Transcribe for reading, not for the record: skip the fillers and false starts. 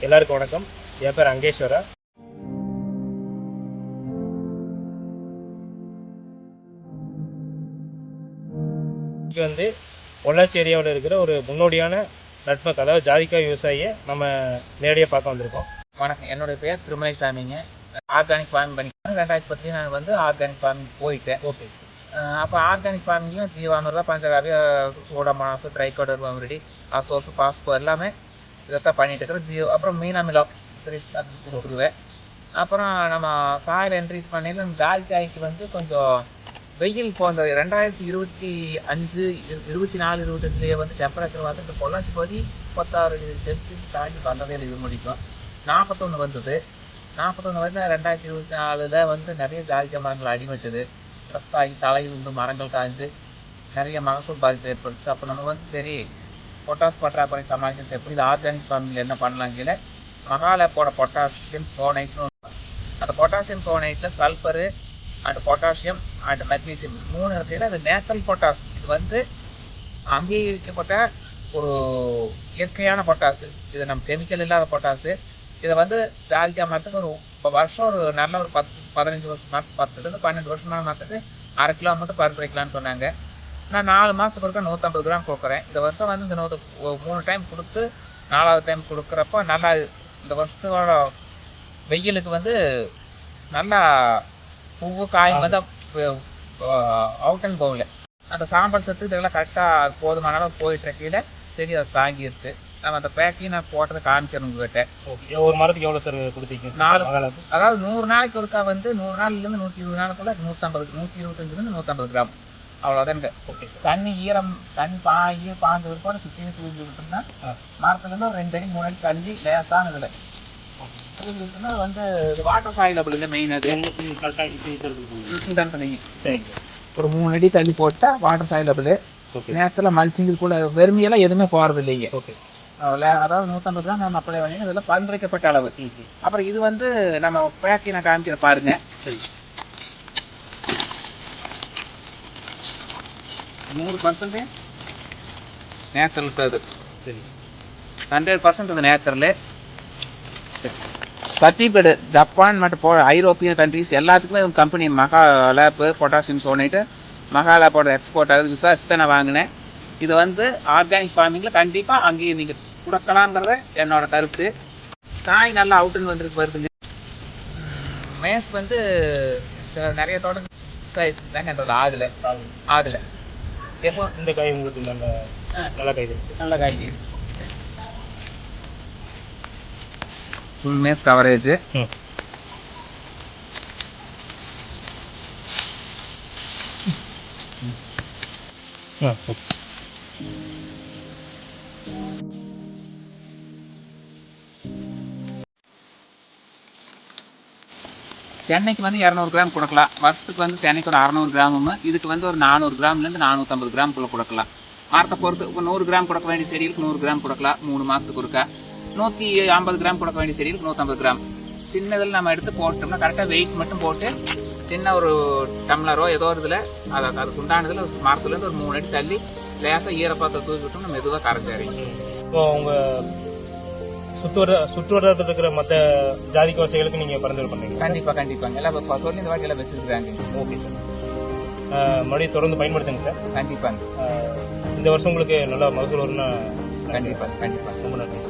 எல்லாருக்கும் வணக்கம். என் பேர் அங்கேஸ்வரா. இங்கே வந்து பொள்ளாச்சி ஏரியாவில் இருக்கிற ஒரு முன்னோடியான நட்பக், அதாவது ஜாதிக்காய் விவசாயியை நம்ம நேரடியாக பார்க்க வந்திருக்கோம். வணக்கம், என்னுடைய பேர் திருமலைசாமிங்க. ஆர்கானிக் ஃபார்மிங் பண்ணிக்கிறேன். 2010 நான் வந்து ஆர்கானிக் ஃபார்மிங் போயிட்டேன். ஓகே. அப்போ ஆர்கானிக் ஃபார்மிங்லையும் ஜீவாமிர்தா, பஞ்சகாவிய, சூடமானசு, ட்ரைகோடர்மா, அசோசு, பாஸ்போ எல்லாமே இதைத்தான் பண்ணிட்டு இருக்கிறேன். அப்புறம் மீனமிலம் சீரிஸ் கொடுத்துருவேன். அப்புறம் நம்ம சாயில் என்ட்ரீஸ் பண்ணிட்டு ஜாதிக்காய்க்கு வந்து கொஞ்சம் வெயில் போன்ற 2025, 24, 25 வந்து டெம்பரேச்சர் வந்து இந்த பொள்ளாச்சி பகுதி 36°C தாண்டி வந்ததே இது முடிக்கும். 41 வந்தது. 41 வந்து 2024 வந்து நிறைய ஜாதிக்காய் மரங்கள் அடிமட்டுது. ப்ரெஸ் ஆகி தலையிலிருந்து மரங்கள் காய்ந்து நிறைய மகசூல் பாதிப்பு ஏற்படுச்சு. அப்போ நம்ம வந்து சரி பொட்டாஸ் பற்றாக்குறை சமாளிக்கிறது எப்படி, இது ஆர்கானிக் ஃபார்மிங்கில் என்ன பண்ணலாம் கீழே மகாலப்போட பொட்டாசியம் சோனைட்னு, அந்த பொட்டாசியம் சோனைட்டில் sulphur and potassium and magnesium 3 இருக்கிறது. அது நேச்சுரல் பொட்டாஸ். இது வந்து அங்கீகரிக்கப்பட்ட ஒரு இயற்கையான பொட்டாசு. இது நம்ம கெமிக்கல் இல்லாத பொட்டாசு. இதை வந்து ஜாதிக்காய் மரத்துக்கு ஒரு வருஷம் ஒரு நல்ல ஒரு 15 வருஷம் 10 to 12 வருஷம் மரத்துக்கு 1/2 கிலோ மட்டும் பரிந்துரைக்கலான்னு சொன்னாங்க. நான் 4 மாதத்துக்கு ஒருக்கா 150 கிராம் கொடுக்குறேன். இந்த வருஷம் வந்து இந்த 3 டைம் கொடுத்து 4வது டைம் கொடுக்குறப்போ நல்லா இந்த வருஷத்தோட வெயிலுக்கு வந்து நல்லா பூவு காய் வந்து அவுட் அண்ட் போகல. அந்த சாம்பல் சத்து இதெல்லாம் கரெக்டாக போதுமான அளவு போயிட்டு கீழே செடி அதை தாங்கிருச்சு. நம்ம அந்த பேக்கையும் நான் போட்டதை காமிக்கிறேன் உங்ககிட்ட. ஓகே. ஒரு மரத்துக்கு எவ்வளோ சார் கொடுத்தீங்க? 4, அதாவது 100 நாளைக்கு ஒருக்கா வந்து 100 நாள்லேருந்து 120 நாளுக்குள்ள 125 150 கிராம் அவ்வளோதான். எனக்கு ஓகே. தண்ணி ஈரம் தண்ணி பாய்ந்து விருப்பம் சுற்றி தூங்கி விட்டுருந்தா மரத்துலேருந்து ஒரு 2 அடி 3 அடி தண்ணி லேசான இதில் தூங்கிட்டுனா வந்து வாட்டர் சாயிலபிள் இல்லை. மெயின் அது சரி. ஒரு 3 அடி தண்ணி போட்டால் வாட்டர் சாயிலபிள். நேச்சுரலாக மல்ச்சிங்கு கூட வெறுமையெல்லாம் எதுவுமே போகிறது இல்லைங்க. ஓகே. அதாவது 150 கிராம் நம்ம அப்ளை பண்ணி இதெல்லாம் பரிந்துரைக்கப்பட்ட அளவு. அப்புறம் இது வந்து நம்ம பேக்கை நான் காமிக்கிற பாருங்க. சரி. 100% நேச்சுரல் அது. சரி. 100% அது நேச்சுரலு. சர்டிஃபிகேடு ஜப்பான் மற்றும் ஐரோப்பியன் கண்ட்ரிஸ் எல்லாத்துக்குமே கம்பெனி மகாலேப்பு பொட்டாசியம் சோனைட்டு மகாலேப்போட எக்ஸ்போர்ட் ஆகுது. விசாரிச்சு தான் நான் வாங்கினேன். இது வந்து ஆர்கானிக் ஃபார்மிங்கில் கண்டிப்பாக அங்கேயும் நீங்கள் கொடுக்கலாங்கிறத என்னோட கருத்து. காய் நல்லா அவுட்டுன்னு வந்துருக்கு வருதுங்க. மேஸ் வந்து நிறைய தோட்டம் சைஸ் தாங்க என்னோட ஆகலை. எப்போ இந்த காய் உங்களுக்கு நல்ல காய் இருக்குது. நல்ல காய்ச்சி ஃபுல் மேஸ் கவரேஜ். தென்னைக்கு வந்து 200 கிராம் கொடுக்கலாம். வருஷத்துக்கு வந்து தென்னைக்கு ஒரு 600 கிராமும், இதுக்கு வந்து ஒரு 400 கிராம்லேருந்து 450 கிராம்குள்ளே கொடுக்கலாம். மரத்தை பொறுத்து இப்போ 100 கிராம் கொடுக்க வேண்டிய செடிகளுக்கு 100 கிராம் கொடுக்கலாம் 3 மாதத்துக்கு ஒருக்கா. 150 கிராம் கொடுக்க வேண்டிய செடிகளுக்கு 150 கிராம். சின்னதில் நம்ம எடுத்து போட்டோம்னா கரெக்டாக வெயிட் மட்டும் போட்டு சின்ன ஒரு டம்ளரோ ஏதோ ஒரு இதில் அதுக்கு உண்டானதில் மரத்துலேருந்து ஒரு 3 அடி தள்ளி லேசாக ஈரப்பாத்தை தூக்கி விட்டோம்னா மெதுவாக கரைச்சாரிங்க. இப்போ உங்கள் சுற்றுவட்டாரத்தில் இருக்கிற மற்ற ஜாதிக்காய் விவசாயிகளுக்கு நீங்கள் பரிந்துரை பண்ணுறீங்க? கண்டிப்பாங்க. எல்லாம் சொல்லி இந்த வாட்டி எல்லாம் வச்சிருக்கிறாங்க. Okay sir. மறுபடியும் தொடர்ந்து பயன்படுத்துங்க சார். கண்டிப்பாங்க. இந்த வருஷம் உங்களுக்கு நல்லா மகசூல் வரும்னா கண்டிப்பாக ரொம்ப நன்றி.